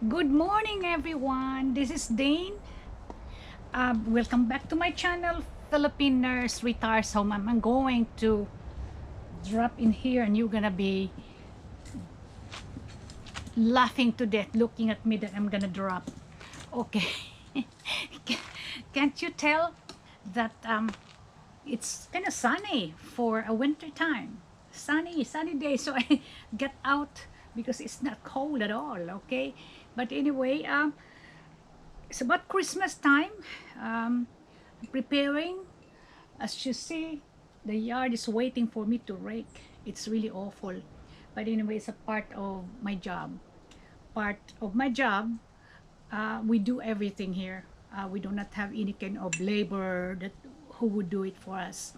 Good morning, everyone. This is Dane. Welcome back to my channel, Philippine Nurse Retires Home. I'm going to drop in here, and you're gonna be laughing to death looking at me that I'm gonna drop. Okay. Can't you tell that it's kind of sunny for a winter time? Sunny day. So I get out because it's not cold at all. Okay. But anyway, it's about Christmas time. Um, Preparing. As you see, the yard is waiting for me to rake. It's really awful. But anyway, it's a part of my job. Part of my job, we do everything here. We do not have any kind of labor that who would do it for us.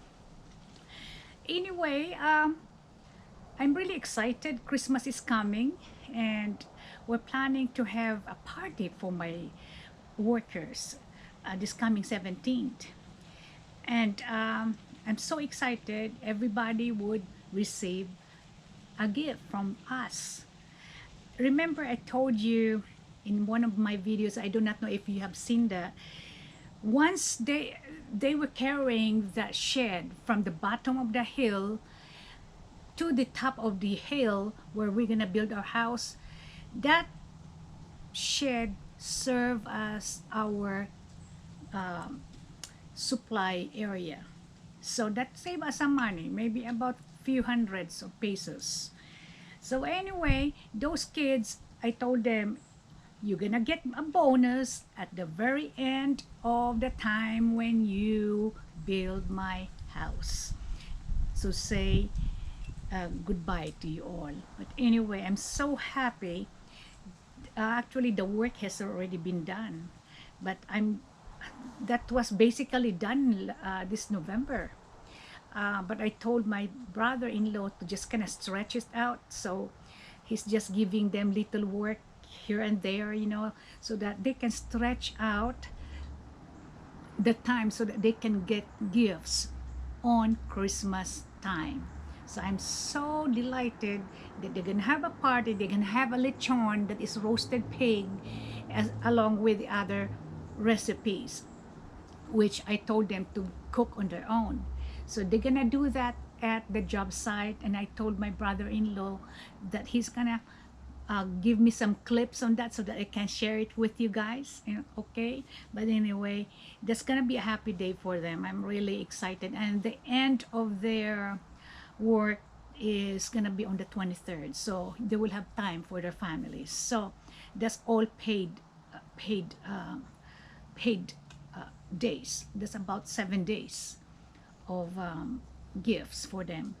Anyway, I'm really excited. Christmas is coming, and we're planning to have a party for my workers this coming 17th. And I'm so excited everybody would receive a gift from us. Remember, I told you in one of my videos, I do not know if you have seen that, once they were carrying that shed from the bottom of the hill to the top of the hill where we're gonna build our house. That shed serve as our supply area. So that saved us some money, maybe about few hundreds of pesos. So anyway, those kids, I told them, you're gonna get a bonus at the very end of the time when you build my house. So say goodbye to you all. But anyway, I'm so happy. Actually, the work has already been done, but that was basically done this November. But I told my brother-in-law to just kind of stretch it out. So he's just giving them little work here and there, so that they can stretch out the time so that they can get gifts on Christmas time. So I'm so delighted that they're gonna have a party. They're gonna have a lechon, that is roasted pig, along with the other recipes, which I told them to cook on their own. So they're gonna do that at the job site, and I told my brother-in-law that he's gonna give me some clips on that so that I can share it with you guys. Okay, but anyway, that's gonna be a happy day for them. I'm really excited, and the end of their work is gonna be on the 23rd, so they will have time for their families. So that's all paid days. That's about 7 days of gifts for them.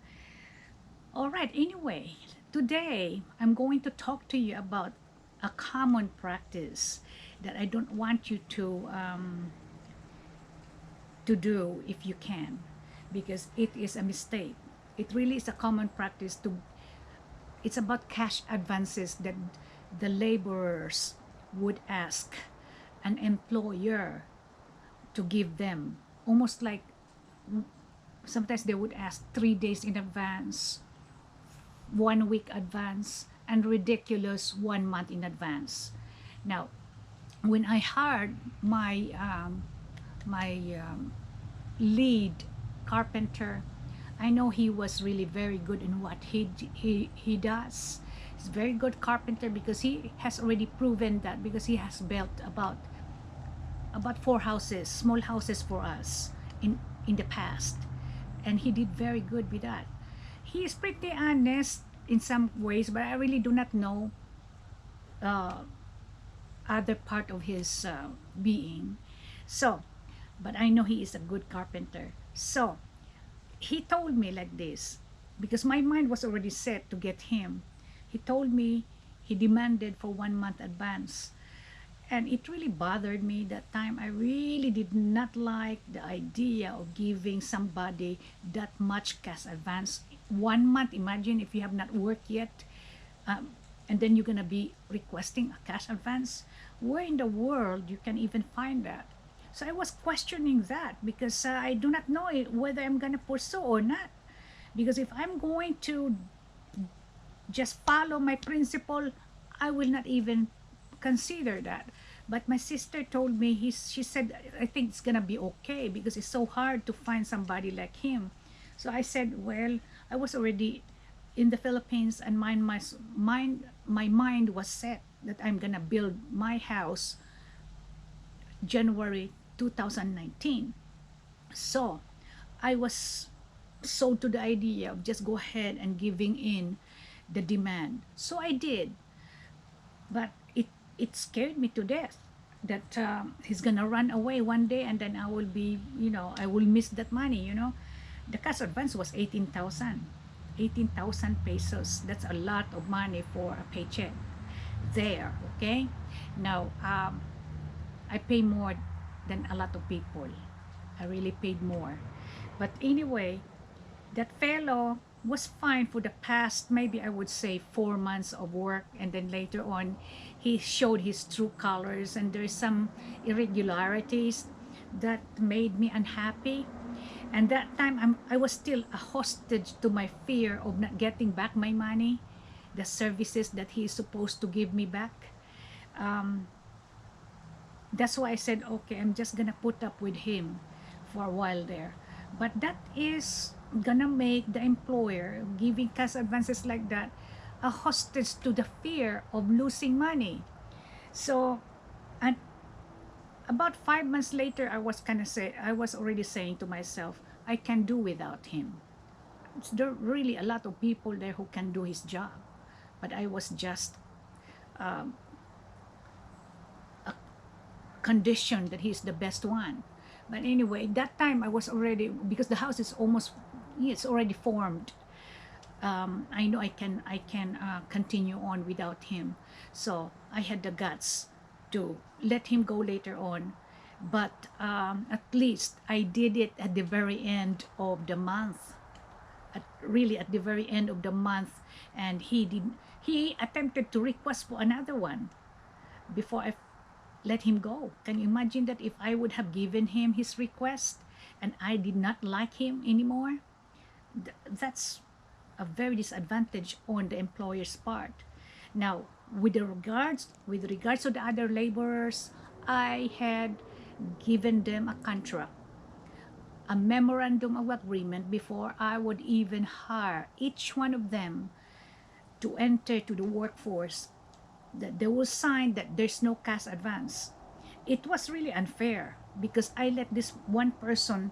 All right, anyway, today I'm going to talk to you about a common practice that I don't want you to do if you can, because it is a mistake. It really is a common practice it's about cash advances that the laborers would ask an employer to give them, almost like sometimes they would ask 3 days in advance, 1 week advance, and ridiculous 1 month in advance. Now, when I hired my lead carpenter, I know he was really very good in what he does. He's a very good carpenter because he has already proven that, because he has built about 4 houses, small houses for us in the past, and he did very good with that. He is pretty honest in some ways, but I really do not know other part of his being. So, but I know he is a good carpenter. So he told me like this, because my mind was already set to get him. He told me he demanded for 1 month advance, and it really bothered me that time. I really did not like the idea of giving somebody that much cash advance 1 month. Imagine if you have not worked yet, and then you're gonna be requesting a cash advance. Where in the world you can even find that? So I was questioning that, because I do not know whether I'm gonna pursue or not. Because if I'm going to just follow my principle, I will not even consider that. But my sister told me, she said, I think it's gonna be okay because it's so hard to find somebody like him. So I said, well, I was already in the Philippines, and my mind was set that I'm gonna build my house January 2019. So I was sold to the idea of just go ahead and giving in the demand. So I did, but it scared me to death that he's gonna run away one day, and then I will be, I will miss that money. The cash advance was 18,000 pesos. That's a lot of money for a paycheck there. Okay, now I pay more than a lot of people. I really paid more. But anyway, that fellow was fine for the past, maybe I would say 4 months of work, and then later on he showed his true colors, and there's some irregularities that made me unhappy. And that time I was still a hostage to my fear of not getting back my money, the services that he is supposed to give me back. That's why I said, okay, I'm just gonna put up with him for a while there. But that is gonna make the employer giving cash advances like that a hostage to the fear of losing money. So, and about 5 months later, I was already saying to myself, I can do without him. There are really a lot of people there who can do his job, but I was just conditioned that he's the best one. But anyway, that time I was already, because the house is almost, it's already formed. I know I can continue on without him. So I had the guts to let him go later on. But at least I did it at the very end of the month. Really at the very end of the month, and he attempted to request for another one before I let him go. Can you imagine that if I would have given him his request and I did not like him anymore? That's a very disadvantage on the employer's part. Now, with regards to the other laborers, I had given them a contract, a memorandum of agreement before I would even hire each one of them to enter to the workforce, that they will sign that there's no cash advance. It was really unfair because I let this one person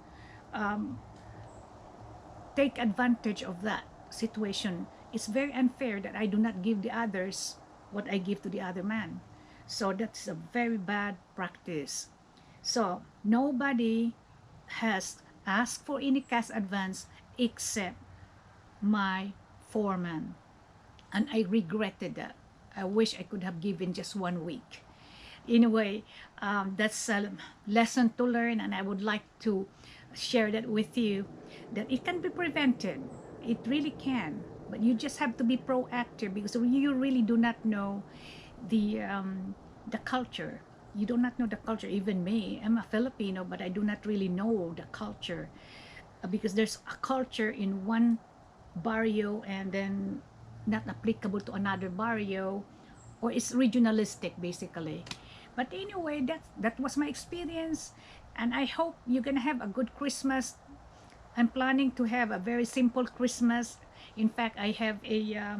take advantage of that situation. It's very unfair that I do not give the others what I give to the other man. So that's a very bad practice. So nobody has asked for any cash advance except my foreman, and I regretted that. I wish I could have given just 1 week. Anyway, that's a lesson to learn, and I would like to share that with you, that it can be prevented. It really can, but you just have to be proactive because you really do not know the culture. You do not know the culture. Even me, I'm a Filipino, but I do not really know the culture because there's a culture in one barrio and then not applicable to another barrio, or it's regionalistic basically. But anyway, that was my experience, and I hope you're gonna have a good Christmas. I'm planning to have a very simple Christmas. In fact, I have a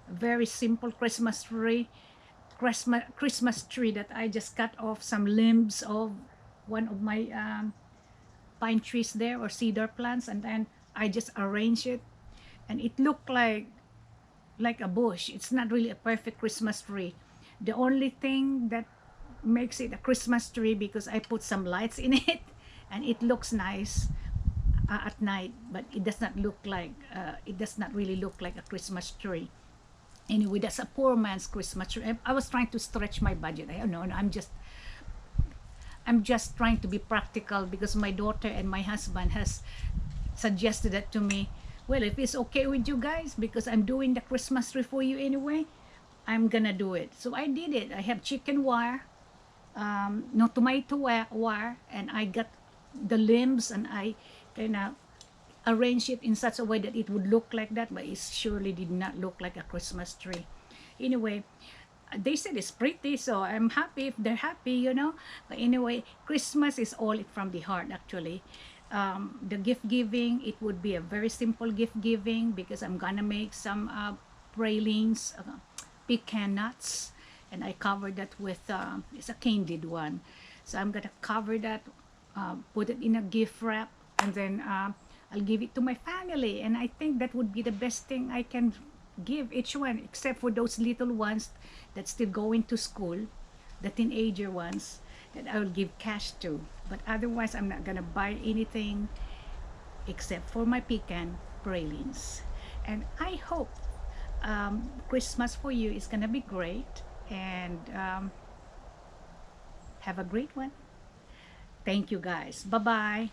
very simple Christmas tree that I just cut off some limbs of one of my pine trees there, or cedar plants, and then I just arrange it, and it looked like a bush. It's not really a perfect Christmas tree. The only thing that makes it a Christmas tree because I put some lights in it and it looks nice at night, but it does not really look like a Christmas tree. Anyway, that's a poor man's Christmas tree. I was trying to stretch my budget. I don't know. I'm just trying to be practical because my daughter and my husband has suggested that to me. Well, if it's okay with you guys, because I'm doing the Christmas tree for you anyway, I'm gonna do it. So I did it. I have chicken wire, no tomato wire, and I got the limbs, and I kind of arranged it in such a way that it would look like that, but it surely did not look like a Christmas tree. Anyway, they said it's pretty, so I'm happy if they're happy, you know. But anyway, Christmas is all from the heart, actually. The gift giving, it would be a very simple gift giving because I'm gonna make some pralines, pecan nuts, and I cover that with it's a candied one. So I'm gonna cover that, put it in a gift wrap, and then I'll give it to my family. And I think that would be the best thing I can give each one, except for those little ones that still going to school, the teenager ones that I will give cash to. But otherwise, I'm not gonna buy anything except for my pecan pralines. And I hope Christmas for you is gonna be great, and have a great one. Thank you guys. Bye bye.